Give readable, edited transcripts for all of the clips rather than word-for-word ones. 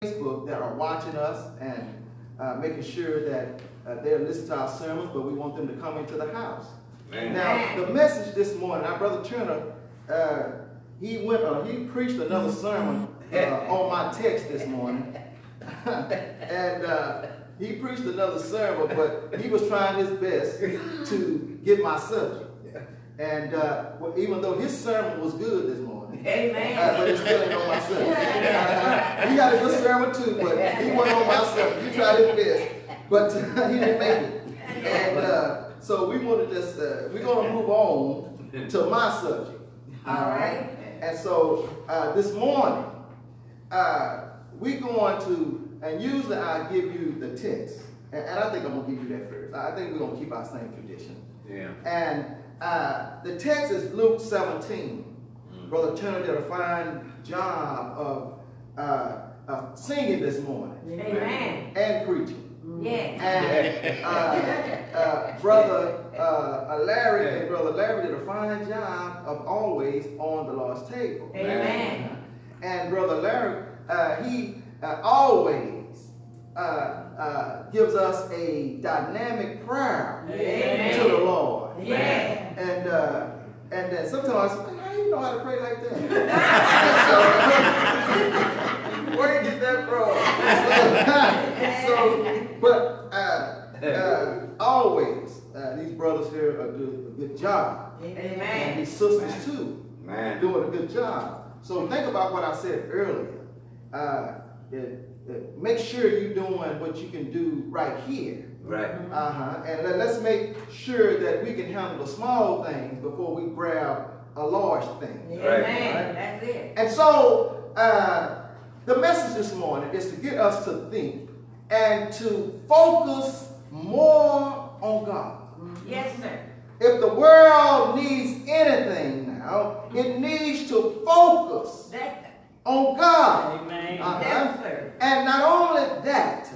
Facebook that are watching us and making sure that they're listening to our sermons, but we want them to come into the house. Amen. Now, the message this morning, our brother Turner, he preached another sermon on my text this morning. And he preached another sermon, but he was trying his best to get my subject. And even though his sermon was good this morning, but it still ain't on my subject. He got a good sermon too, but he wasn't on my subject. He tried his best, but he didn't make it. And so we want to just, we're going to move on to my subject. All right. And so this morning, we're going to, and usually I give you the text, and I think I'm going to give you that first. I think we're going to keep our same tradition. Yeah. And the text is Luke 17. Brother Turner did a fine job of singing this morning. Amen. And preaching. Yes. And Brother Larry did a fine job of always on the Lord's table. Amen. And Brother Larry, he always gives us a dynamic prayer to the Lord. Yeah. And then sometimes I say, how do you know how to pray like that? Where did you get that from? But always, these brothers here are doing a good job. Amen. And these sisters too, doing a good job. So think about what I said earlier. Make sure you're doing what you can do right here. Right. And let's make sure that we can handle the small things before we grab a large thing. Amen. Right? That's it. And so the message this morning is to get us to think and to focus more on God. Yes, sir. If the world needs anything now, it needs to focus on God. Amen. Yes, sir. And not only that,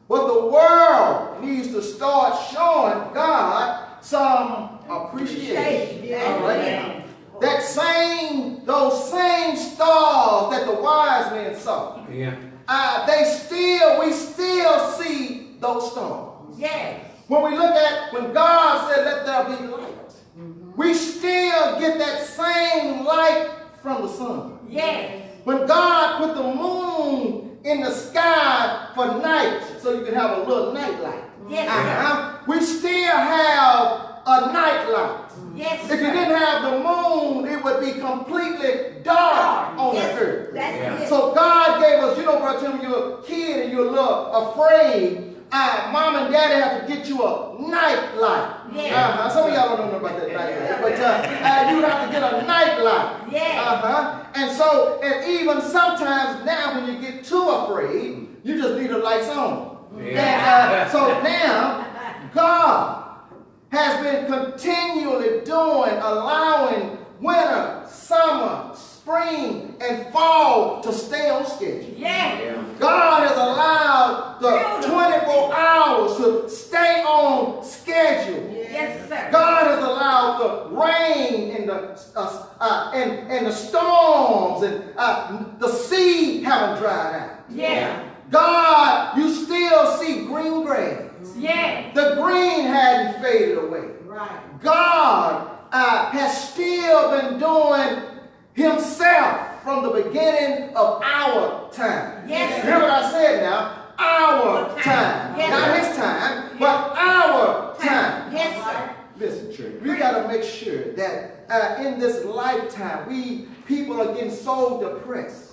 but the world needs to start showing God some appreciation. Yes. All right? Those same stars that the wise men saw. Yeah. We still see those stars. Yes. When God said, "Let there be light," we still get that same light from the sun. Yes. When God put the moon in the sky for night, so you can have a little night light. Yes. We still have a night light. Yes. If you didn't have the moon, it would be completely dark on the earth. That's it. So God gave us, brother Tim, when you're a kid and you're a little afraid, Mom and Daddy have to get you a night light. Yeah. Some of y'all don't know about that night light, but you have to get a night light. Yeah. And even sometimes now when you get too afraid, you just leave the lights on. Yeah. And, so now God has been continually allowing winter, summer, spring, and fall to stay on schedule. Yeah. God has allowed the 24 hours to stay on schedule. Yes, sir. God has allowed the rain and the storms and the sea haven't dried out. Yeah. God, you still see green grass. Yeah. The green hadn't faded away. Right. God has still been doing himself from the beginning of our time. Yes. Hear what I said now? Our time. Yes. Not his time, but our time. Yes, sir. Listen, church, we got to make sure that in this lifetime, people are getting so depressed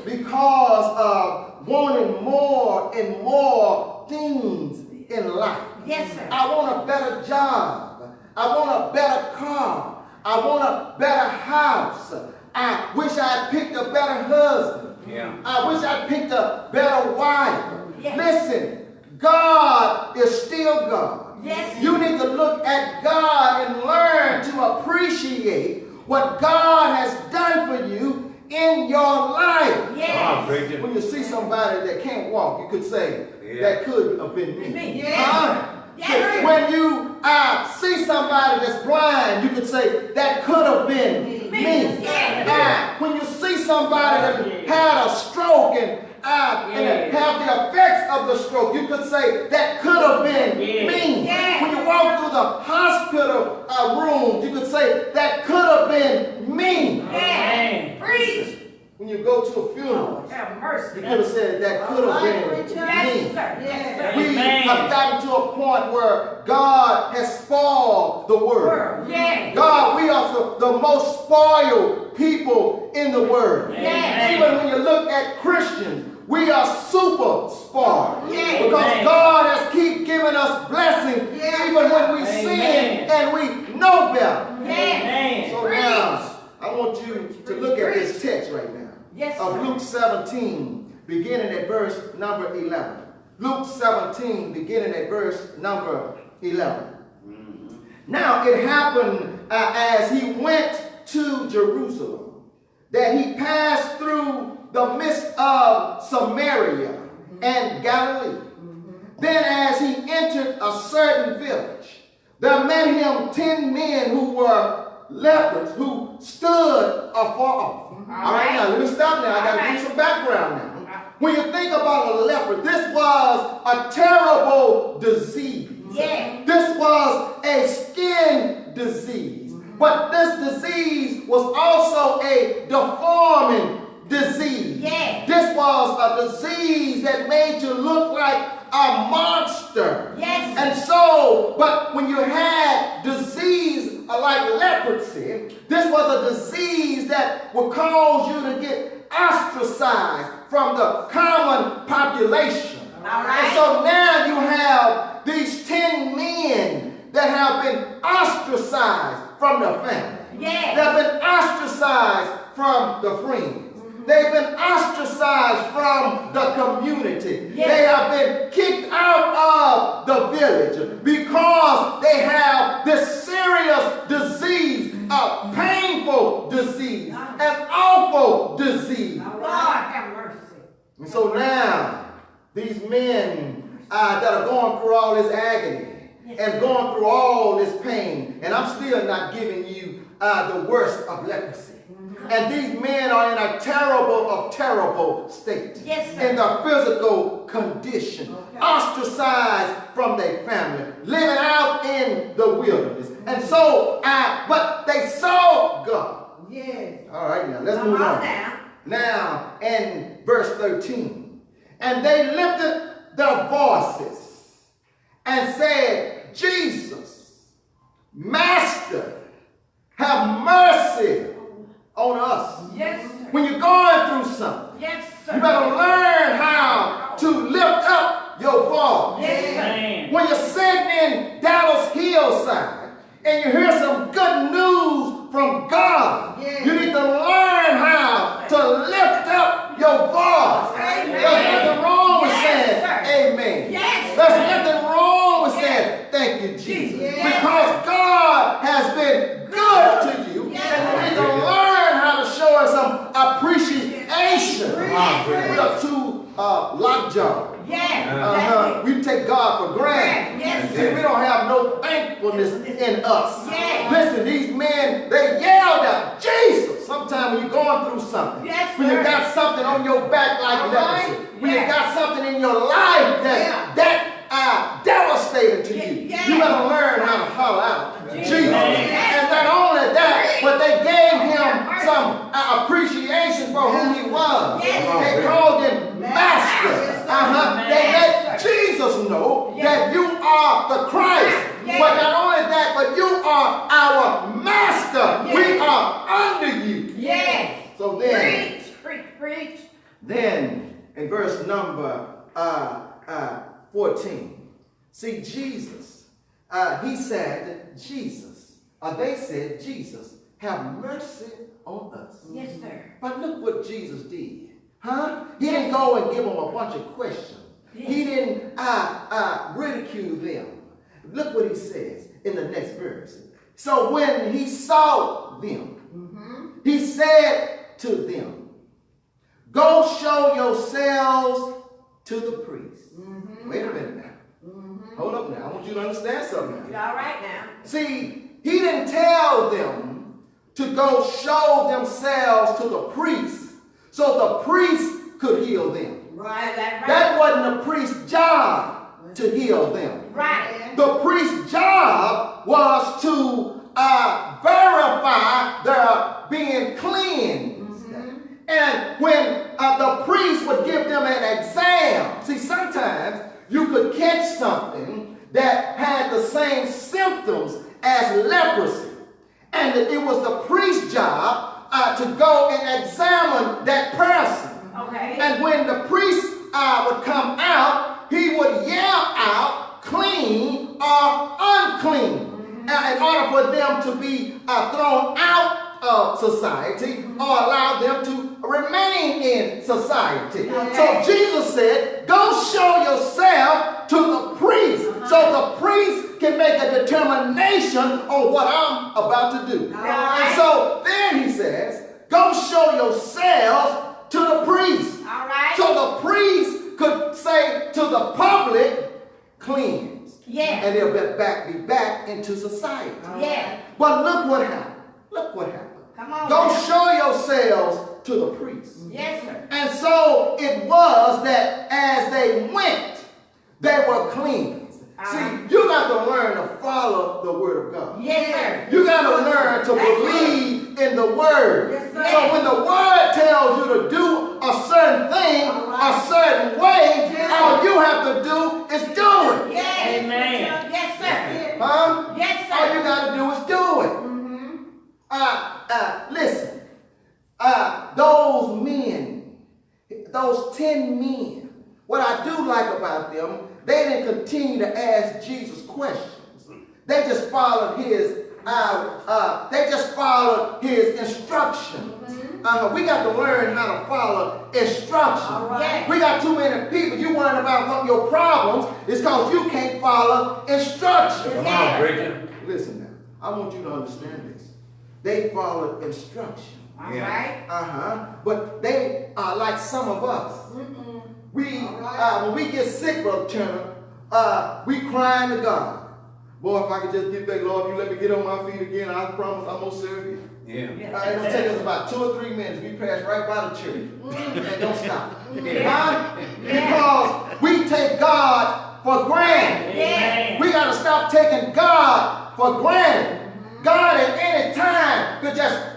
because of wanting more and more things in life. Yes, sir. I want a better job. I want a better car. I want a better house. I wish I'd picked a better husband. Yeah. I wish I'd picked a better wife. Yes. Listen, God is still God. Yes. You need to look at God and learn to appreciate what God has done for you in your life. Yes. When you see somebody that can't walk, you could say, that could have been me. Yes. Yes. When you see somebody that's blind, you could say, that could have been me. Yes. When you see somebody that had a stroke and and have the effects of the stroke. You could say that could have been mean. When you walk through the hospital room, you could say that could have been mean. Preach. When you go to a funeral, Have mercy. you could have said that could have been mean. Yes, sir. Yes, sir. We have gotten to a point where God has spoiled the world. God, we are the most spoiled people in the world. Even when you look at Christians, we are super spoiled. Because God has keep giving us blessings even when we sin and we know better. So now, I want you to look at this text right now. Of Luke 17, beginning at verse number 11. Luke 17, beginning at verse number 11. Now it happened as he went to Jerusalem that he passed through the midst of Samaria and Galilee. Then as he entered a certain village, there met him 10 men who were lepers who stood afar off. All right, now let me stop now. I got to give you some background now. When you think about a leper, this was a terrible disease. This was a skin disease. But this disease was also a deforming disease. This was a disease that made you look like a monster. And so, but when you had disease like leprosy, this was a disease that would cause you to get ostracized from the common population. And so now you have these 10 men that have been ostracized from their family. They have been ostracized from the friends. They've been ostracized from the community. They have been kicked out of the village because they have this serious disease, a painful disease, an awful disease. Lord have mercy. And so now, these men that are going through all this agony and going through all this pain, and I'm still not giving you the worst of leprosy. And these men are in a terrible state. In the physical condition. Ostracized from their family. Living out in the wilderness. And so, but they saw God. All right, now let's move on. Now, in verse 13. And they lifted their voices and said, Jesus, Master, have mercy on us. When you're going through something, you better learn how to lift up your voice. When you're sitting in Dallas Hillside and you hear some good news from God, you need to learn how to lift up your voice. There's nothing wrong with saying amen. There's nothing wrong with saying thank you, Jesus. Because God has been good to you. And you need to learn how to show us some appreciation. We are too lockjaw. We take God for granted. See, we don't have no thankfulness in us. Listen, these men, they yelled out, Jesus. Sometimes when you're going through something, when you got something on your back like leprosy, when you got something in your life that devastating to you, you better learn how to holler out, Jesus. And not only that, but they gave him some appreciation for who he was. They called him Master. They let Jesus know that you are the Christ. But not only that, but you are our Master. We are under you. So then, Preach. Then in verse number 14, see Jesus. He said, Jesus. They said, Jesus, have mercy on us. But look what Jesus did. He didn't go and give them a bunch of questions. He didn't ridicule them. Look what he says in the next verse. So when he saw them, he said to them, go show yourselves to the priest. Wait a minute now. Hold up now. I want you to understand something now. All right now. See, he didn't tell them to go show themselves to the priest so the priest could heal them. Right, that's right. That wasn't the priest's job to heal them. Right. The priest's job was to verify their being cleansed. And when the priest would give them an exam, see, sometimes you could catch something that had the same symptoms as leprosy. And it was the priest's job to go and examine that person. Okay. And when the priest would come out, he would yell out clean or unclean. In order for them to be thrown out of society or allow them to remain in society. So Jesus said, go show yourself to the priest so the priest can make a determination on what I'm about to do. And so then he says, go show yourselves to the priest. All right. So the priest could say to the public, cleanse. Yeah. And they'll be back into society. Yeah. But look what happened. Look what happened. Come on. Go man. show yourselves to the priest. Yes, sir. And so it was that as they went, they were cleansed. See, you got to learn to follow the word of God. Yes, sir. You got to learn to believe in the word. Yes, sir. So when the word tells you to do a certain thing, a certain way, all you have to do is do it. Yes. Amen. Yes, sir. Huh? Yes, sir. All you got to do is do it. Listen, those men, those 10 men, what I do like about them, they didn't continue to ask Jesus questions. They just followed his instruction. We got to learn how to follow instruction. Right. We got too many people. You worrying about what your problems is because you can't follow instruction. Come on, preacher. Listen now, I want you to understand this. They followed instruction. All right. But they are like some of us. When we get sick, Brother Turner, we crying to God. Boy, if I could just get back, Lord, you let me get on my feet again, I promise I'm going to serve you. Yeah. It'll take us about 2 or 3 minutes. We pass right by the church. And don't stop. Yeah. Because we take God for granted. Yeah. We got to stop taking God for granted. God at any time could just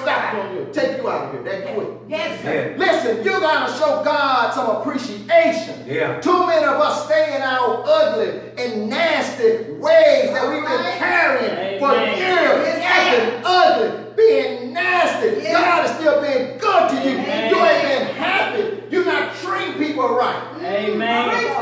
stop on you, take you out of here that quick. Yes, sir. Listen, you got to show God some appreciation. Yeah. Too many of us stay in our ugly and nasty ways that we've been carrying for years, acting ugly, being nasty. God is still being good to you. You ain't been happy. You're not treating people right. Amen.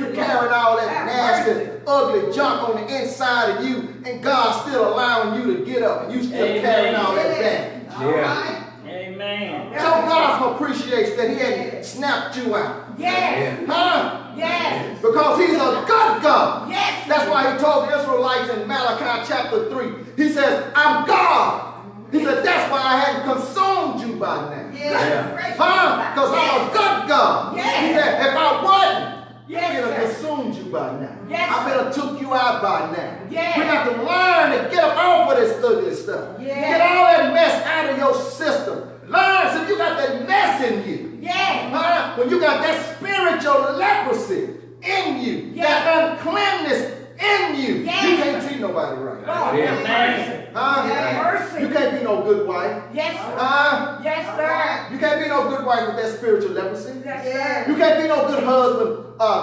You're carrying all that nasty, ugly junk on the inside of you, and God's still allowing you to get up, and you still carrying all that baggage. Yeah. Amen. Show God some appreciation that He hadn't snapped you out. Yes. Huh? Yes. Because He's a good God. Yes. That's why He told the Israelites in Malachi chapter 3. He says, I'm God. He said, that's why I hadn't consumed you by now. Yes. Huh? Because I'm a good God. Yes. He said, if I wasn't, Yes, I would have sir. consumed you by now. Yes, I would have took you out by now. Yes. We have to learn to get up off of this ugly stuff. Yes. Get all that mess out of your system. Learn so you got that mess in you. Yes. Huh? When you got that spiritual leprosy in you, Yes. that uncleanness in you, Yes. you can't treat nobody right. Lord, Yeah. have mercy. Huh? Have mercy. You can't be no good wife. Yes, sir. Huh? Yes, sir. You can't be no good wife with that spiritual leprosy. Yes, sir. You can't be no good husband,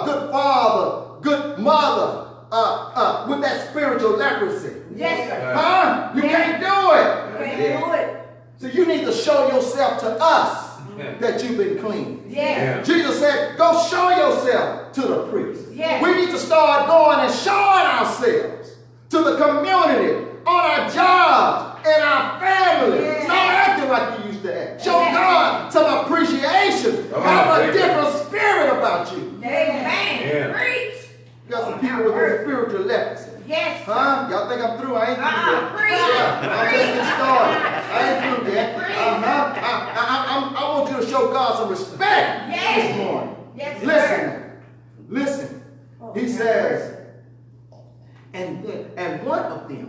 good father, good mother with that spiritual leprosy. Yes, sir. Huh? You Yeah. can't do it. Can't do it. So you need to show yourself to us that you've been clean. Yes. Jesus said, go show yourself to the priest. Yes. We need to start going and showing ourselves to the community, on our jobs, and our families. Yes. Stop acting like you used to act. Show Yes. God some appreciation. Come on, Have a preacher. different spirit about you. Amen. Yeah. Preach. You got some people with their spiritual leprosy. Yes, sir. Huh? Y'all think I'm through? I ain't through yet. Preach. Yeah, I'm just getting started. I ain't through yet. I want you to show God some respect Yes. this morning. Yes, sir. Listen. He says, and one of them,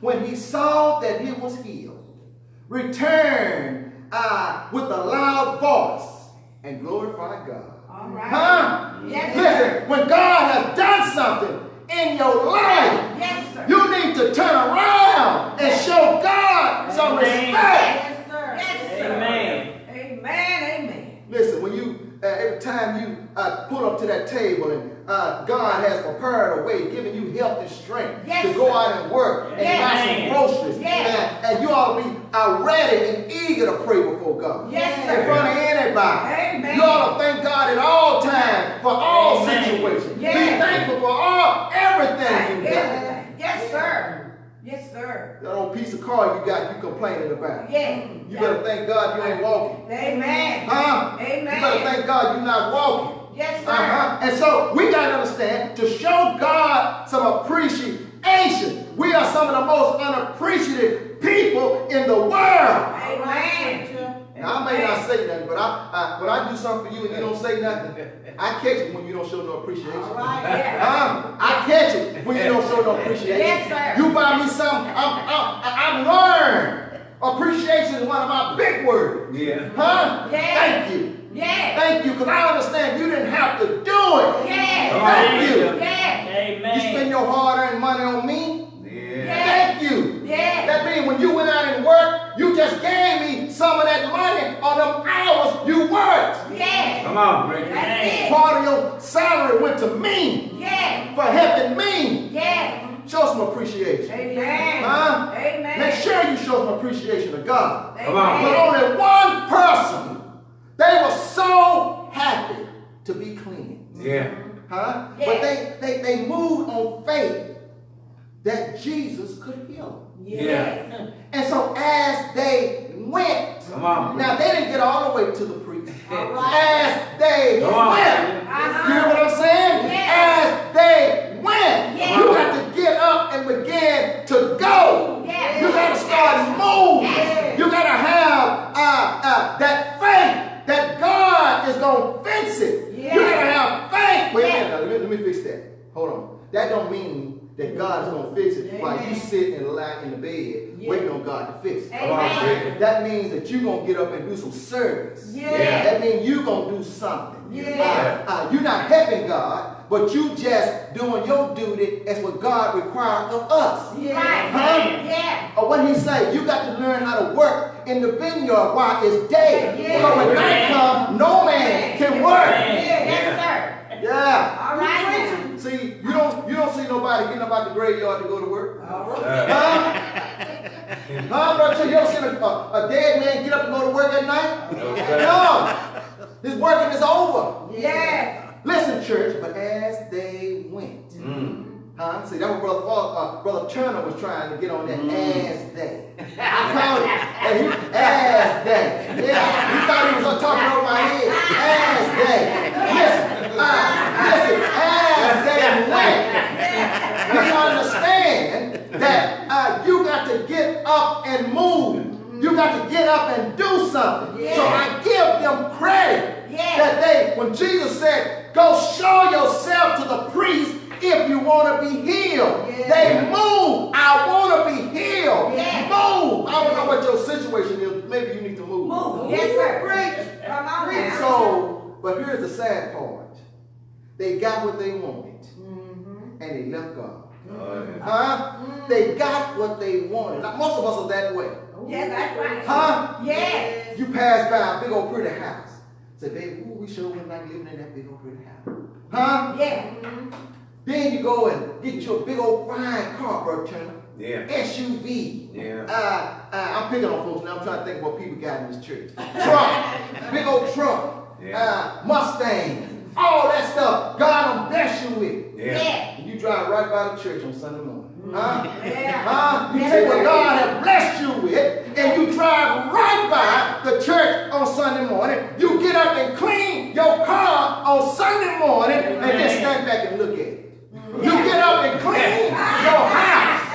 when he saw that he was healed, return with a loud voice and glorify God. All right. Huh? Yes, Listen, when God has done something in your life, yes, sir. you need to turn around and show God some respect. Yes, sir. Yes, sir. Amen. Amen. Amen. Listen, when you every time you pull up to that table and God has prepared a way, giving you health and strength Yes, to go sir. out and work and buy some Yes. groceries, Yes. and you ought to be ready and eager to pray before God. Yes, In sir. front of anybody. Amen. You ought to thank God at all times for all Amen. situations. Yes. Be thankful for everything you got. Yes, yes, sir. Yes, sir. That old piece of car you got, you complaining about. Yeah. You better thank God you ain't walking. Amen. Huh? Amen. You better thank God you're not walking. Yes, sir. And so we got to understand, to show God some appreciation, we are some of the most unappreciative people in the world. Amen. Now, I may not say nothing, but when I do something for you and you don't say nothing, I catch it when you don't show no appreciation. All right, yeah. I catch it when you don't show no appreciation. Yes, sir. You buy me something, I've learned. Appreciation is one of my big words. Yeah. Huh? Yeah. Thank you. Yeah. Thank you, because I understand you didn't have to do it. Yeah. Thank you. Yeah. You spend Amen. your hard-earned money on me. Yeah. Thank you. Yeah. That means when you went out and worked, you just gave me some of that money on them hours you worked. Yeah. Come on, preacher. That's it. Part of your salary went to me Yeah. for helping me. Yeah. Show some appreciation. Amen. Huh? Amen. Make sure you show some appreciation to God. Come on. But only one person, they were so happy to be clean. Yeah. Huh? Yeah. But they moved on faith that Jesus could heal them. Yeah. And so as they went, Come on. now they didn't get all the way to the priest. All right. As they Come on. went, Uh-huh. you hear what I'm saying? Yeah. As they went, Yeah. you got to get up and begin to go. Yeah. You got to start moving. Yeah. You got to have that faith that God is going to fix it. Yeah. You got to have faith. Wait a Yeah. minute, now, let me fix that. Hold on. That don't mean that God is going to fix it while you Amen. sit and lie in the bed Yeah. waiting on God to fix it. Come on, Amen. preacher. That means that you're going to get up and do some service. Yeah. That means you're going to do something. Yeah. You're not helping God, but you just doing your duty as what God requires of us. Right. Huh? Yeah. Or what he say, you got to learn how to work in the vineyard while it's day. Yeah. So when night comes, no man can work. Yes, sir. Yeah. All right. now. See, you don't see nobody getting up out the graveyard to go to work. All right. Huh? Brother, you don't see a dead man get up and go to work at night? No, sir. No. His working is over. Yeah. Listen, church, but as they went. Huh? See, that was Brother Turner was trying to get on that as they. I called it. As they. Yeah, he thought he was talking over my head. As they. Listen, as they went. We understand that you got to get up and move. You got to get up and do something. Yeah. So I give them credit Yeah. that when Jesus said, go show yourself to the priest if you want to be healed. Yeah. They move. I want to be healed. Yeah. Move. I don't know what your situation is. Maybe you need to move. Move. Yes, sir. Come on now. So, but here's the sad part. They got what they wanted. And they left God. Oh, yeah. Huh? They got what they wanted. Now, most of us are that way. Yeah, that's right. Huh? Yeah. You pass by a big old pretty house. Say, baby, ooh, we sure wouldn't like living in that big old pretty house. Huh? Yeah. Then you go and get you a big old fine car, Brother Turner. Yeah. SUV. Yeah. I'm picking on folks now. I'm trying to think what people got in this church. Truck. Big old truck. Yeah. Mustang. All that stuff. God will bless you with. Yeah. And you drive right by the church on Sunday morning. Huh? Yeah. Huh? You Yeah. take what God has blessed you with, and you drive right by the church on Sunday morning. You get up and clean your car on Sunday morning, and then stand back and look at it. You get up and clean your house,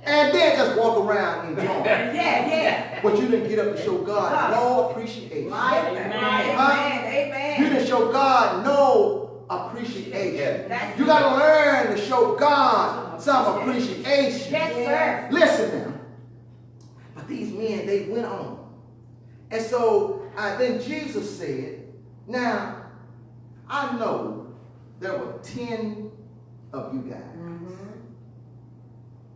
and then just walk around and enjoy. Yeah. But you didn't get up to show God no appreciation. Right. Amen. Amen. You didn't show God no appreciation. That's You got to learn to show God some appreciation. Yes, sir. Listen now. But these men, they went on. And so then Jesus said, now, I know there were 10 of you guys.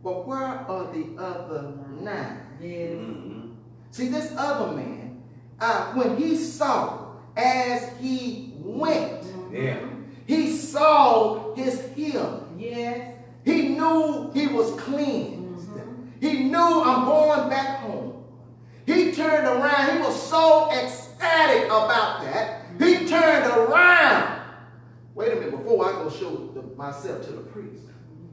But where are the other 9? Yes. See, this other man, when he saw as he went, he saw his healing. Yes. He knew he was cleansed. He knew I'm going back home. He turned around. He was so ecstatic about that. He turned around. Wait a minute, before I go show myself to the priest,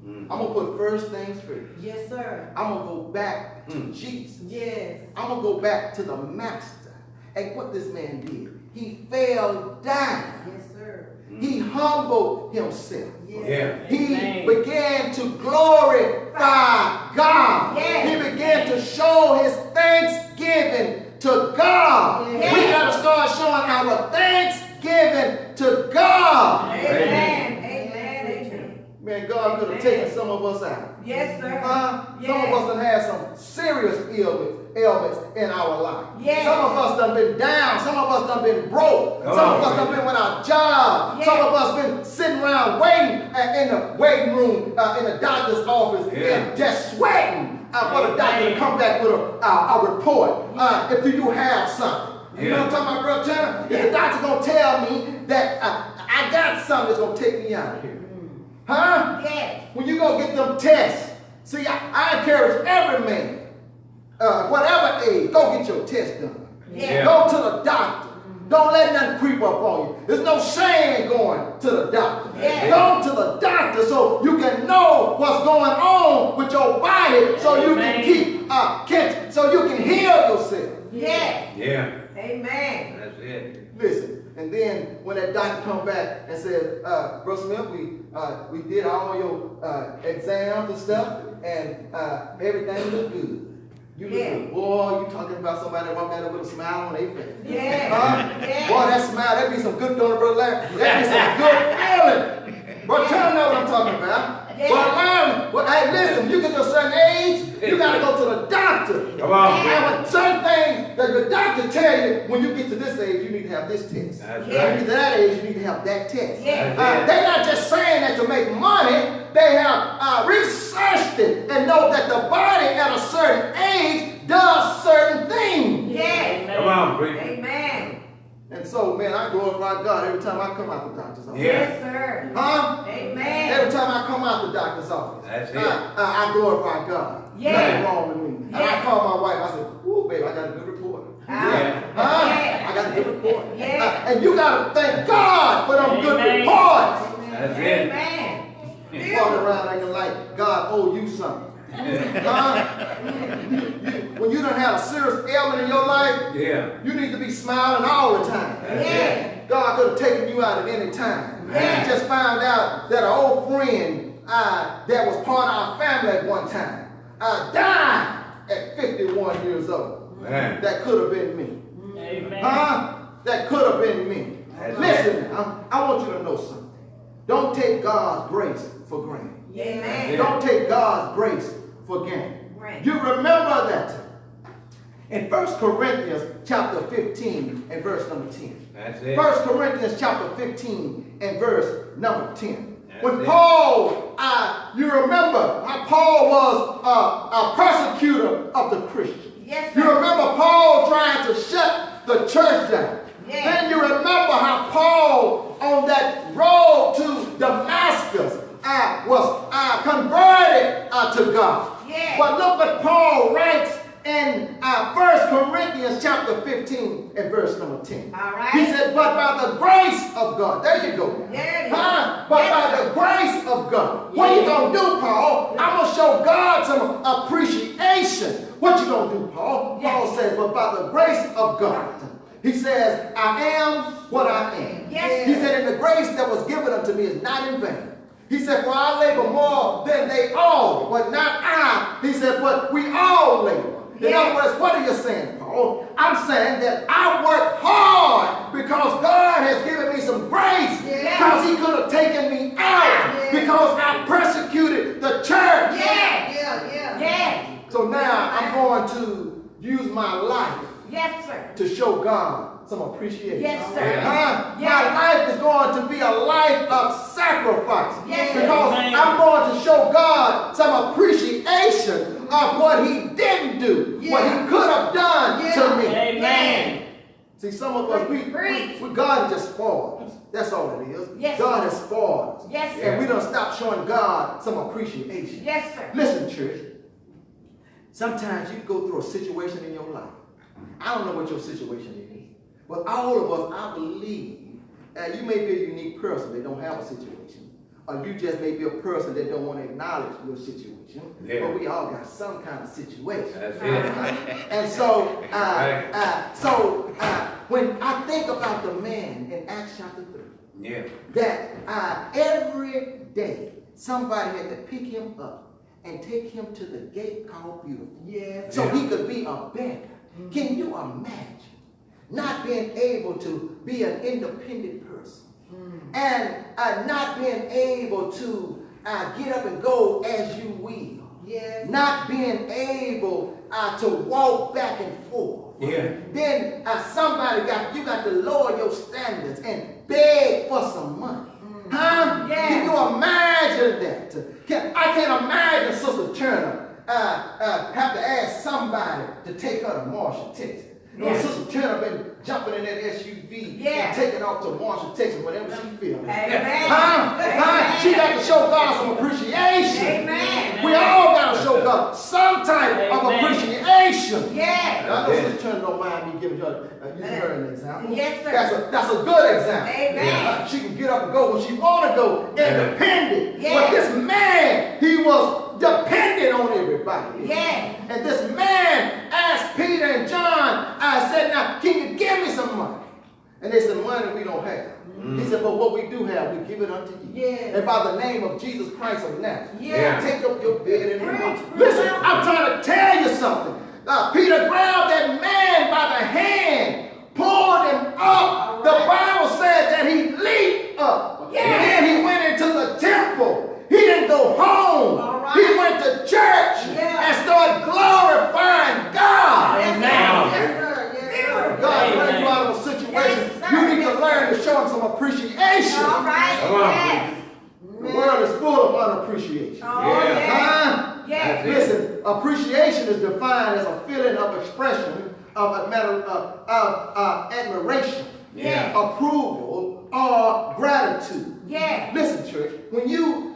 I'm going to put first things first. Yes, sir. I'm going to go back to Jesus. Yes. I'm going to go back to the master. And what this man did, he fell down. Yes, sir. He humbled himself. Yes. He Amen. began to glorify God. Yes. He began to show his thanksgiving to God. Yes. We got to start showing our thanksgiving to God. Amen. Amen. Amen. Man, God could have taken some of us out. Yes, sir. Some Yes. of us done had some serious ailments in our life. Yes. Some of us done been down. Some of us done been broke. Some of us done been without job. Yes. Some of us been sitting around waiting in the waiting room in the doctor's office and just sweating for the doctor to come back with a report. If you have something. You know what I'm talking about, Brother Turner? If the doctor's going to tell me that I got something that's going to take me out of here. Huh? Yes. When you go get them tests, see, I encourage every man, whatever age, go get your test done. Yeah. Go to the doctor. Don't let nothing creep up on you. There's no shame in going to the doctor. Yeah. Go to the doctor so you can know what's going on with your body, so you can keep, so you can heal yourself. Yes. Yeah. Amen. That's it. Listen, and then when that doctor come back and said, Brother Smith, we did all your exams and stuff, and everything looked good. You look good. Boy, you talking about somebody that walk out there with a smile on their face. Yeah. Yeah. Boy, that smile, that be some good, don't it, Brother Larry? That be some good feeling. But tell them know what I'm talking about. Yeah. But hey, listen, you get to a certain age, you got to go to the doctor. Come on. And with certain things that the doctor tell you, when you get to this age, you need to have this test. That's When you right. get to that age, you need to have that test. Yeah. They're not just saying that to make money. They have researched it and know that the body at a certain age does certain things. Yes. Come on, preacher. Amen. And so, man, I glorify God every time I come out the doctor's office. Yeah. Yes, sir. Huh? Amen. Every time I come out the doctor's office, That's it. I glorify God. Yeah. Nothing wrong with me. And I Yeah. call my wife. I said, "Ooh, babe, I got a good report." Yeah. Huh? Yeah. I got a good report. Yeah. And you got to thank God for them good Amen. reports. That's it. Amen. You walk around acting like God owe you something. Huh? When you don't have a serious ailment in your life, Yeah. you need to be smiling all the time. That's Yeah. it. God could have taken you out at any time. Yeah. You just found out that an old friend that was part of our family at one time died at 51 years old. Man. That could have been me. Amen. Huh? That could have been me. That's Listen, I want you to know something. Don't take God's grace for granted. Amen. Don't take God's grace for granted. Right. You remember that in 1 Corinthians chapter 15 and verse number 10. That's it. 1 Corinthians chapter 15 and verse number 10. That's When it. Paul, you remember how Paul was a persecutor of the Christians. Yes, You sir. remember Paul trying to shut the church down. Yes. Then you remember how Paul on that road to Damascus was converted to God. Yes. But look what Paul writes in 1 Corinthians chapter 15 and verse number 10. All right. He said, but by the grace of God. There you go. There it is. Huh? But Yes, by sir. the grace of God. What you going to do, Paul? I'm going to show God some appreciation. What you going to do, Paul? Yes. Paul says, but by the grace of God. He says, I am what I am. Yes. He said, and the grace that was given unto me is not in vain. He said, for I labor more than they all, but not I. He said, but we all labor. In Yes. other words, what are you saying, Paul? I'm saying that I work hard because God has given me some grace. Yes. Because he could have taken me out. Yes. Because I persecuted the church. Yes. Yeah. Yeah. Yes. So now I'm going to use my life Yes, sir. to show God some appreciation. Yes, sir. My Yes. life is going to be a life of sacrifice. Yes. Because Amen. I'm going to show God some appreciation of what he didn't do, what he could have done to me. Amen. See, some of us, God just spoiled us. That's all it is. Yes. God has spoiled us. Yes, sir. And we don't stop showing God some appreciation. Yes, sir. Listen, church. Sometimes you go through a situation in your life. I don't know what your situation is, but all of us, I believe, you may be a unique person that don't have a situation, or you just may be a person that don't want to acknowledge your situation. Yeah. But we all got some kind of situation. That's it. And so, when I think about the man in Acts chapter 3, Yeah. that every day somebody had to pick him up and take him to the gate called Beautiful. Yes. So he could be a beggar. Can you imagine not being able to be an independent person and not being able to get up and go as you will? Yes. Not being able to walk back and forth. Yeah. Then you got to lower your standards and beg for some money. Huh? Yeah. Can you imagine that? I can't imagine Sister Turner have to ask somebody to take her to Marshall, Texas. You know, Yeah. Sister Turner been jumping in that SUV Yeah. and taking off to Marshall, Texas, whenever she feels. Amen. Huh? She got to show God some appreciation. Amen. We all got to show God some type of Amen. appreciation. Yeah. I know Sister Turner don't mind me giving her, using her as an example. Yes, sir. That's a good example. Amen. She can get up and go when she want to go, independent. Yeah. But this man, he was dependent on everybody. Yeah. And this man asked Peter and John, said, now, can you give me some money? And they said, money we don't have. He said, but what we do have, we give it unto you. Yeah. And by the name of Jesus Christ of Nazareth, Yeah. take up your bed and walk. Preach. Listen, I'm trying to tell you something. Peter grabbed that man by the hand, pulled him up. The Bible said that he leaped up. Yeah. And then he went into the temple. He didn't go home. All right. He went to church Yeah. and started glorifying God. Yes, Amen. Yes, sir. Yes, sir. God Amen. bring you out of a situation. Yes, sir. You need to learn to show him some appreciation. All right. Come on. Yes. The world is full of unappreciation. Oh, Yeah. yes. Huh? Yes. Listen, appreciation is defined as a feeling of expression of a matter of admiration, Yeah. approval, or gratitude. Yeah. Listen, church, when you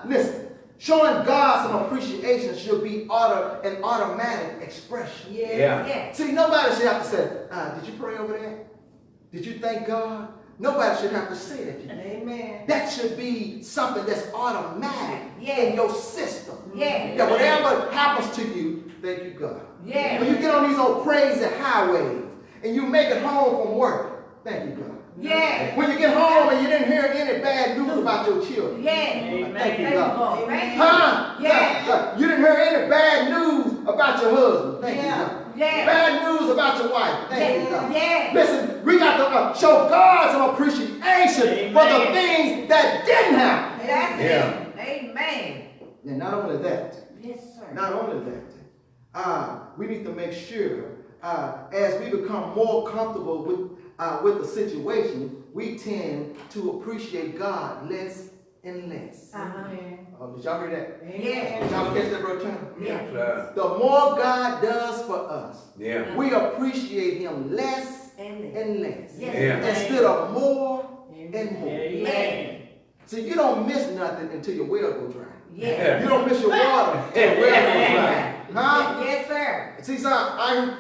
listen, showing God some appreciation should be an automatic expression. Yeah. Yeah. Yeah. See, nobody should have to say, did you pray over there? Did you thank God? Nobody should have to say that to you. Amen. That should be something that's automatic Yeah. in your system. Yeah. That whatever happens to you, thank you, God. Yeah. When you get on these old crazy highways and you make it home from work, thank you, God. Yeah. When you get home and you didn't hear any bad news about your children, Yeah. Amen. thank you, Thank you, God. Lord. Thank you. Huh? Yeah. You didn't hear any bad news about your husband, thank you, Yeah. God. Yeah. Bad news about your wife, thank you, God. Yeah. Listen, we got to show God some appreciation for the Amen. things that didn't happen. That's Yeah. it. Amen. And not only that, Yes, sir. not only that, we need to make sure as we become more comfortable with the situation, we tend to appreciate God less and less. Uh-huh. Did y'all hear that? Yeah. Did y'all catch that, Brother Turner? Yes, sir. The more God does for us, Yeah. we appreciate Him less Amen. and less. Yes. Yeah. Instead of more and more. Amen. See, you don't miss nothing until your well goes dry. Yeah. You don't miss your water until your well goes dry. Huh? Yes, sir. See, son, I'm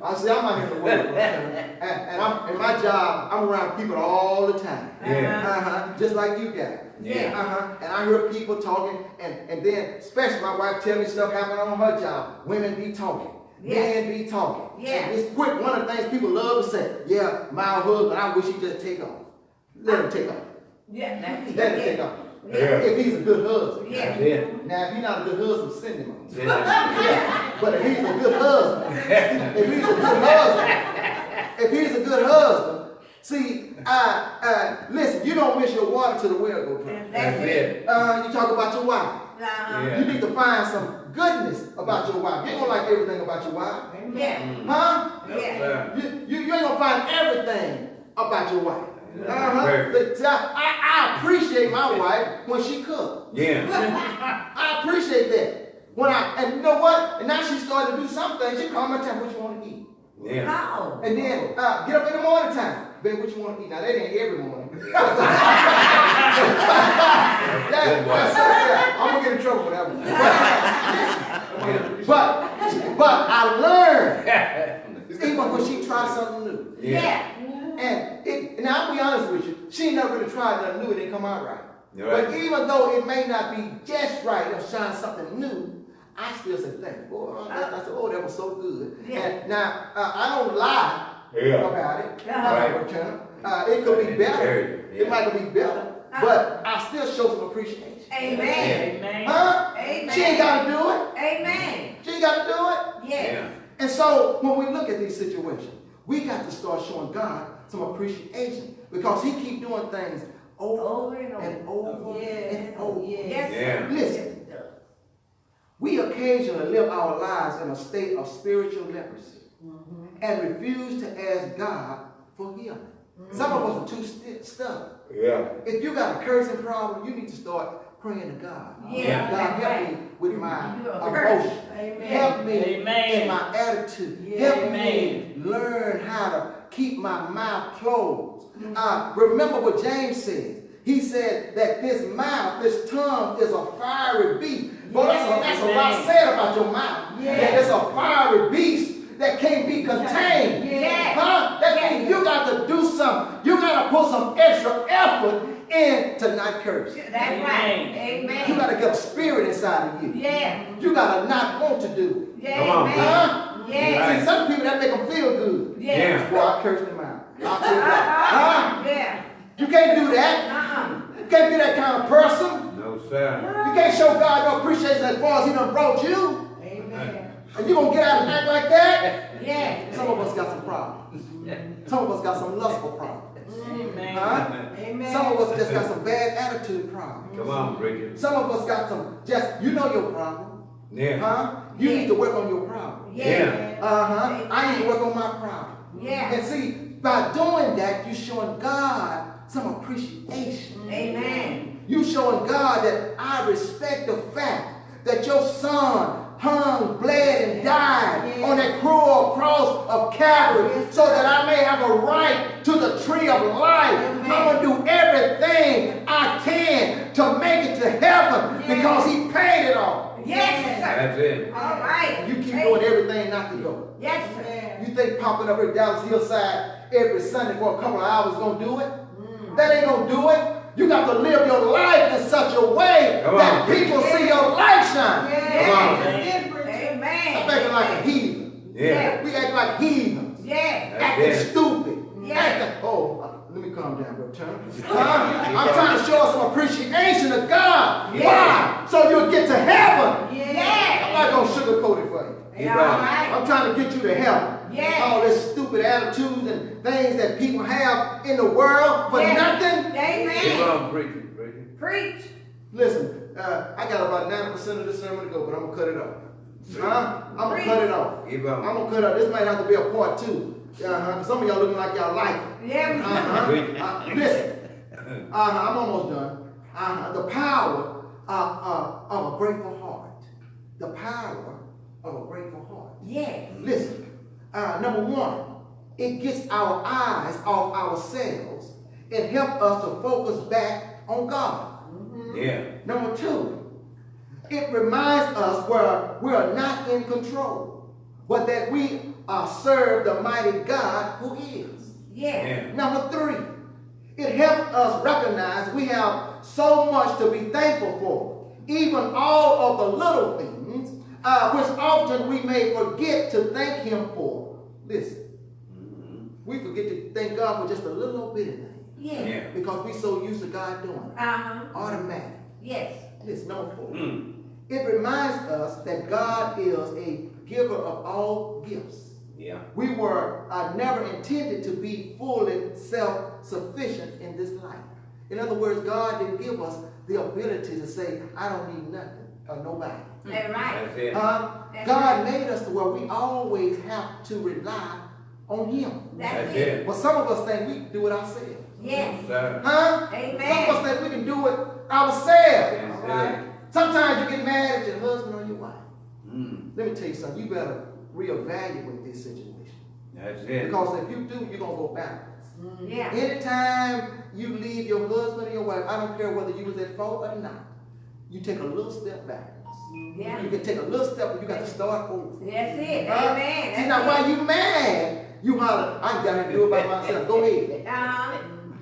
out here in the world, and I'm in my job. I'm around people all the time. Yeah. Just like you guys. Yeah. And I hear people talking, and then especially my wife tell me stuff happening on her job. Women be talking. Yeah. Men be talking. Yeah. And it's quick. One of the things people love to say, yeah, my husband, I wish he'd just take off. Let him take off. Yeah. That's it. Let him take off. Yeah. If he's a good husband. Yeah. That's it. Now, if he's not a good husband, send him on. Yeah. But if he's a good husband, if he's a good husband, see, listen, you don't miss your water till the well goes dry. That's it. You talk about your wife. Yeah. You need to find some goodness about your wife. You ain't gonna like everything about your wife. Yeah. Huh? Yeah. You ain't gonna find everything about your wife. Perfect. See, I appreciate my wife when she cooks. Yeah. I appreciate that. And you know what? And now she's starting to do some things. She call me and tell me what you want to eat. Yeah. Oh. And then get up in the morning time. Babe, what you want to eat? Now that ain't every morning. I'm gonna get in trouble for that one. But I learned even when she tries something new. Yeah. And now I'll be honest with you, she ain't never really tried nothing new, it didn't come out right. Right. But even though it may not be just right of trying something new, I still say thank you. Oh, I said, oh, that was so good. Yeah. And now I don't lie about it. Right. It could be better. Yeah. It might be better. But I still show some appreciation. Amen. Amen. Huh? Amen. She ain't got to do it. Amen. She ain't got to do it. Yes. And so when we look at these situations, we got to start showing God some appreciation because he keep doing things over and over and over. Yes. Yeah. Listen, we occasionally live our lives in a state of spiritual leprosy and refuse to ask God for healing. Some of us are too stuck. Yeah. If you got a cursing problem, you need to start praying to God. Yeah. God, help me with my You are cursed. emotion. Amen. Help me Amen. in my attitude. Yeah. Help me learn how to keep my mouth closed. Remember what James said. He said that this mouth, this tongue is a fiery beast. Boy, that's a lot said about your mouth. Yeah. That it's a fiery beast that can't be contained. Yeah. Huh? That means you got to do something. You got to put some extra effort in to not curse. That's right. Amen. You got to get a spirit inside of you. Yeah. You got to not want to do it. Yeah. Come on, Amen. Huh? Yeah. See, some people that make them feel good. Yeah. Well, I cursed them out. I cursed them out. Huh? Yeah. You can't do that. You can't be that kind of person. No, sir. You can't show God no appreciation as far as he done brought you. Amen. And you gonna get out and act like that? Yeah. Some of us got some problems. Some of us got some lustful problems. Amen. Huh? Amen. Some of us just got some bad attitude problems. Come on, Bridget. Some of us got some you know your problem. Yeah. Huh? You need to work on your problem. Yeah. I need to work on my problem. Yeah. And see, by doing that, you're showing God some appreciation. Amen. You showing God that I respect the fact that your son hung, bled, and died on that cruel cross of Calvary so that I may have a right to the tree of life. I'm going to do everything I can to make it to heaven because he paid it all. Yes, sir. That's it. All right. You keep doing everything not to go. Yes, sir. You think popping up at Dallas Hillside every Sunday for a couple of hours is going to do it? That ain't going to do it. You got to live your life in such a way that people see your light shine. Come on. Amen. Stop acting like a heathen. Yeah. We act like heathens. Yeah. Acting it. stupid. Yeah. Let me calm down, bro. I'm trying to show us some appreciation of God. Yeah. Why? So you'll get to heaven. Yeah. I'm not going to sugarcoat it for you. All right. I'm trying to get you to heaven. Yeah. All this stupid attitudes and things that people have in the world for nothing. Come Amen. on, Bridget. Bridget. Preach. Listen, I got about 90% of the sermon to go, but I'm going to cut it off. I'm going to cut it off. Keep I'm on. going to cut it off. This might have to be a part 2. Some of y'all looking like y'all like it. Yeah. Listen, I'm almost done. The power of a grateful heart. The power of a grateful heart. Yes. Listen, number 1, it gets our eyes off ourselves and help us to focus back on God. Yeah. Number 2, it reminds us where we are not in control, but that we serve the mighty God who is. Yes. Yeah. Number 3, it helps us recognize we have so much to be thankful for, even all of the little things, which often we may forget to thank him for. Listen, we forget to thank God for just a little old bit of thing. Yes. Yeah. Because we're so used to God doing it. Automatic. Yes. Listen, number 4. It reminds us that God is a giver of all gifts. Yeah. We were never intended to be fully self-sufficient in this life. In other words, God didn't give us the ability to say, I don't need nothing. nobody. That's right. That's it. God made us to where we always have to rely on Him. That's That's it. it. But some of us think we can do it ourselves. Yes. Sir. Some of Amen. us think we can do it ourselves. That's Right. it. Sometimes you get mad at your husband or your wife. Mm. Let me tell you something. You better reevaluate this situation. That's it. Because if you do, you're going to go backwards. Yeah. Anytime you leave your husband or your wife, I don't care whether you was at fault or not, you take a little step backwards. Yeah. You can take a little step, but you got to start over. That's it. Huh? Amen. See, now while you mad, you holler, I got to do it by myself. Go ahead.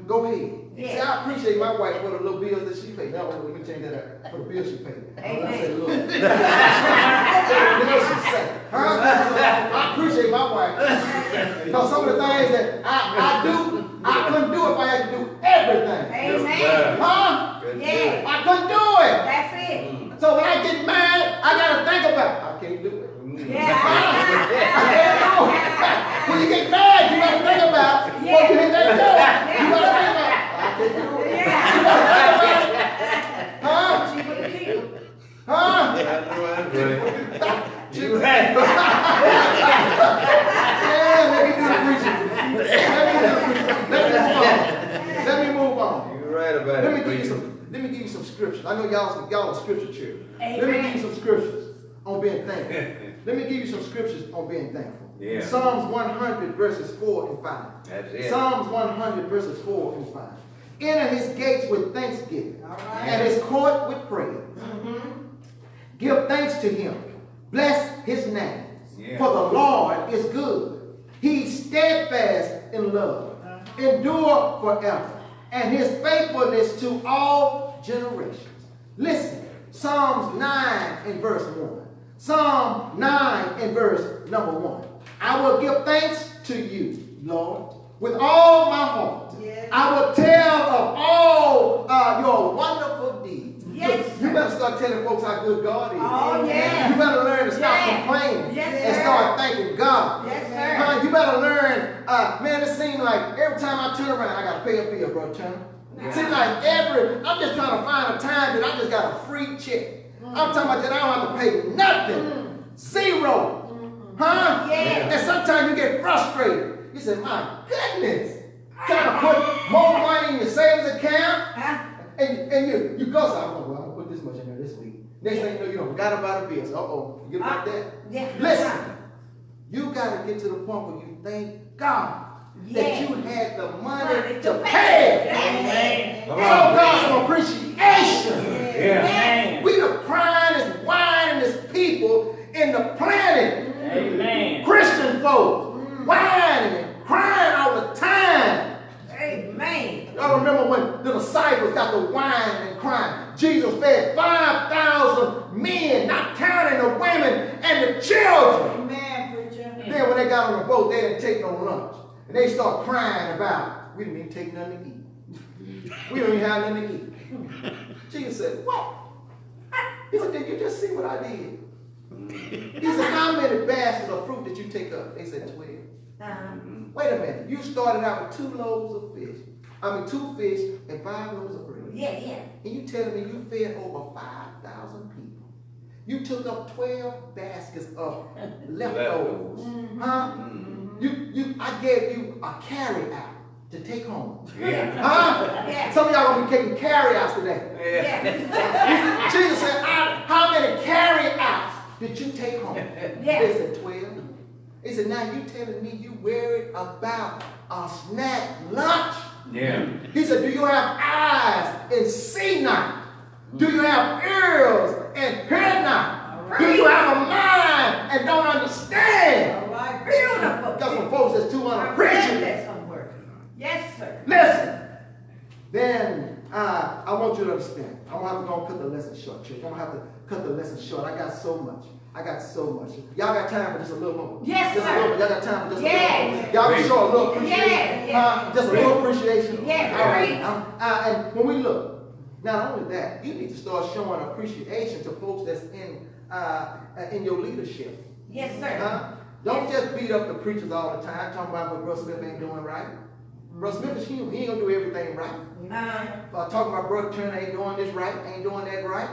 Go ahead. Yeah. See, I appreciate my wife for the little bills that she paid. Now, let me change that up. For the bills she paid. Amen. I say, look. You know what she say? Huh? I appreciate my wife. Because some of the things that I do, I couldn't do if I had to do everything. Amen. Huh? Good Yeah. I couldn't do it. That's it. So when I get mad, I got to think about it. I can't do it. Yeah. When you get mad, you gotta think about what you hit that door. You gotta think about I can't do it. Huh? She would have killed. Huh? That's right. You right. Yeah, let me do the preaching. Let me move on. You're right about Let me it. give you some scriptures. I know y'all are scripture children. Amen. Let me give you some scriptures on being thankful. Let me give you some scriptures on being thankful. Yeah. Psalms 100 verses 4 and 5. That's it. Psalms 100 verses 4 and 5. Enter his gates with thanksgiving, All right. and his court with praise. Give thanks to him. Bless his name. Yeah. For the Lord is good. He's steadfast in love. Endure forever. And his faithfulness to all generations. Listen, Psalms 9 and verse 1. Psalm 9 and verse number 1. I will give thanks to you, Lord, with all my heart. Yes. I will tell of all your wonderful deeds. Yes, You better start telling folks how good God is. Oh, yeah. You better learn to stop Yes. complaining Yes, and sir. start thanking God. Yes, sir. You better learn, man, it seems like every time I turn around, I got to pay a bill, Brother Turner. Yeah. Seems like I'm just trying to find a time that I just got a free check. I'm talking about that I don't have to pay nothing. Zero. Huh? Yeah. And sometimes you get frustrated. You say, my goodness. Trying to put more money in your savings account. Huh? And you go, so I'm going to put this much in there this week. Next thing you know, you don't forgot about a bill. So, uh-oh, forget about that. Yeah. Listen, you got to get to the point where you thank God that you had the money to pay. Amen. Show God some appreciation. Amen. We the cryingest, whiningest people in the planet. Amen. Christian folks, whining and crying all the time. Amen. Y'all remember when the disciples got to whining and crying? Jesus fed 5,000 men, not counting the women and the children. Amen, preacher. Then when they got on the boat, they didn't take no lunch. And they start crying about, we didn't even take nothing to eat. We don't even have nothing to eat. Jesus said, what? He said, did you just see what I did? He said, how many baskets of fruit did you take up? They said, 12. Wait a minute. You started out with 2 loaves of fish. 2 fish and 5 loaves of bread. Yeah, yeah. And you telling me you fed over 5,000 people. You took up 12 baskets of leftovers. Huh? I gave you a carry out to take home. Yeah. Huh? Yeah. Some of y'all gonna be taking carry outs today. Yeah. Jesus said, how many carry outs did you take home? Yeah. They said 12. He said, now you telling me you worried about a snack lunch? Yeah. He said, do you have eyes and see not? Do you have ears and hear not? Do you have a mind and don't understand? All right. Beautiful. Got some folks that's too I read unappreciative. that somewhere. Yes, sir. Listen. Then I want you to understand. I'm gonna have to go cut the lesson short, church. I'm gonna have to cut the lesson short. I got so much. Y'all got time for just a little more? Yes, just sir. a little bit. Y'all got time for just a Yes. little more? Y'all can show a little appreciation. Yes. Just a little appreciation. Yes. All right. And when we look, not only that, you need to start showing appreciation to folks that's in your leadership. Yes, sir. Don't just beat up the preachers all the time, talking about what Brother Smith ain't doing right. Brother Smith is human. He ain't gonna do everything right. Talking about Brother Turner ain't doing this right, ain't doing that right.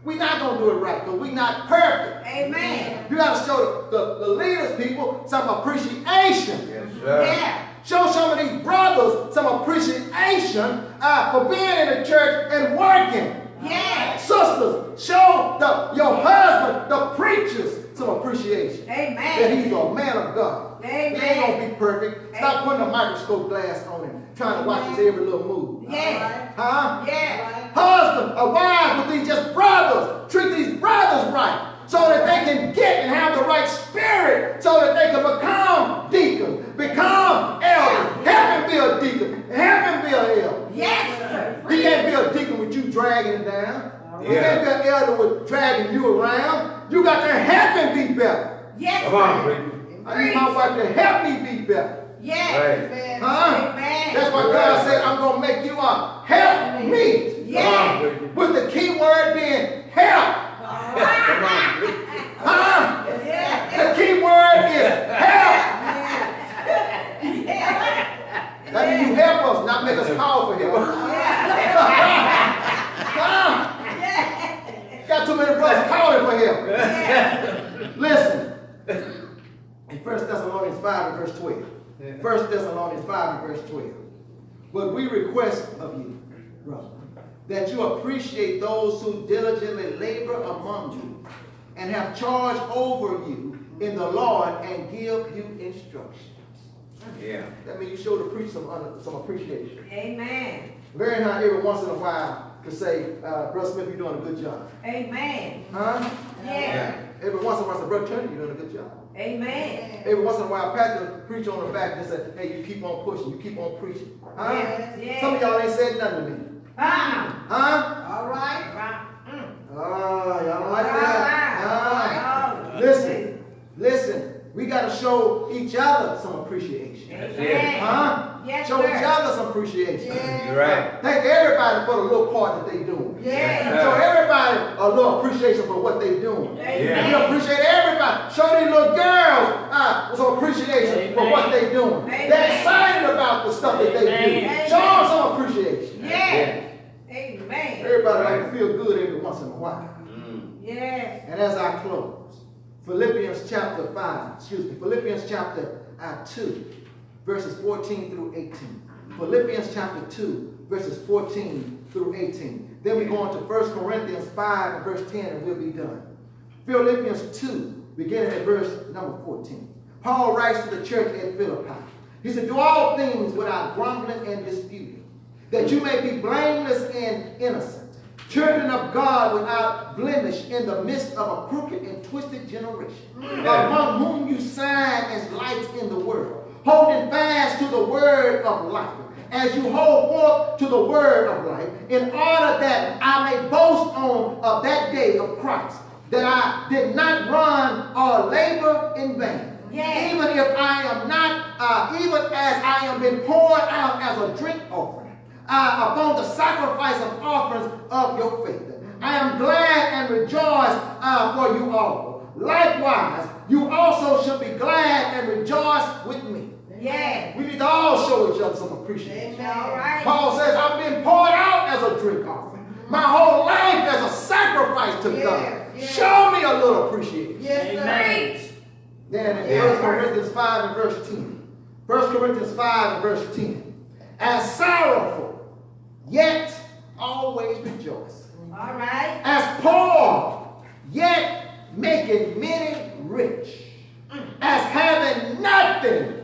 We're not going to do it right because we're not perfect. Amen. You got to show the leaders, people, some appreciation. Yes, sir. Yeah. Show some of these brothers some appreciation for being in the church and working. Yeah. Sisters, show your husband, the preachers, some appreciation. Amen. That he's a man of God. Amen. He ain't going to be perfect. Stop putting a microscope glass on him, trying to watch his every little move. Yeah. Huh? Yeah. Husband, a wife with these just brothers. Treat these brothers right so that they can get and have the right spirit so that they can become deacons, become elders. Help him be a deacon. Help him be an elder. Yes, sir. He can't be a deacon with you dragging him down. He Yeah. can't be an elder with dragging you around. You got to help him be better. Yes, Come on, sir. preacher. I need my wife to help me be better. Yes. Right. Huh? Amen. That's why God said, I'm going to make you a help me. Come on, Yeah. preacher. With the key word being help. Come on, preacher. Huh? Yeah. The key word is help. That means you help us, not make us call for help. Huh? Got too many brothers calling for help. Listen. In 1 Thessalonians 5 and verse 12. 1 Thessalonians 5 and verse 12. But we request of you, brother, that you appreciate those who diligently labor among you and have charge over you in the Lord and give you instructions. Yeah. That means you show the preacher some appreciation. Amen. Very high every once in a while to say, Brother Smith, you're doing a good job. Amen. Huh? Yeah. Every once in a while, say, Brother Turner, you're doing a good job. Amen. Every once in a while, pastor preach on the back and say, hey, you keep on pushing, you keep on preaching. Huh? Yes, yes. Some of y'all ain't said nothing to me. Huh? All right. Right. Oh, y'all don't like All that? right. Huh? Listen. We got to show each other some appreciation. That's it. Amen. Huh? Yes, Show sir. each other some appreciation. You're right. Thank everybody for the little part that they doing. Yes. Show everybody a little appreciation for what they doing. Amen. You appreciate everybody. Show these little girls some appreciation for what they doing. Amen. They're excited about the stuff that they do. Amen. Show them some appreciation. Yes. Amen. Everybody like to feel good every once in a while. Yes. And as I close, Philippians chapter 2, verses 14 through 18. Philippians chapter 2, verses 14 through 18. Then we go on to 1 Corinthians 5 and verse 10 and we'll be done. Philippians 2, beginning at verse number 14. Paul writes to the church at Philippi. He said, do all things without grumbling and disputing, that you may be blameless and innocent, children of God without blemish in the midst of a crooked and twisted generation, among whom you shine as lights in the world, holding fast to the word of life, as you hold forth to the word of life, in order that I may boast on of that day of Christ, that I did not run or labor in vain. Yes. Even if I am not, even as I am being poured out as a drink offering, upon the sacrifice of offerings of your faith. I am glad and rejoice for you all. Likewise, you also should be glad and rejoice with me. Yes. We need to all show each other some appreciation. All right. Paul says, I've been poured out as a drink offering. My whole life as a sacrifice to God. Yeah. Show me a little appreciation. Yes, sir. Then in 1 Corinthians 5 and verse 10. 1 Corinthians 5 and verse 10. As sorrowful, yet always rejoice. All right. As poor, yet making many rich. As having nothing,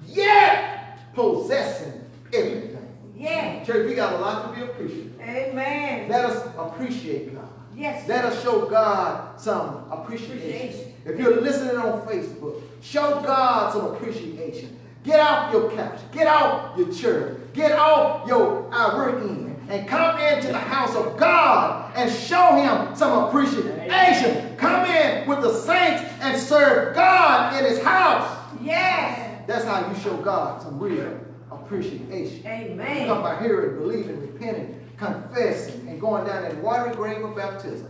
yet possessing everything. Yeah. Church, we got a lot to be appreciative. Amen. Let us appreciate God. Yes. Let us show God some appreciation. If you're listening on Facebook, show God some appreciation. Get off your couch. Get off your chair. Get off your work in and come into the house of God and show him some appreciation. Come in with the saints and serve God in his house. Yes. That's how you show God some real appreciation. Amen. You come by hearing, believing, repenting, confessing, and going down that watery grave of baptism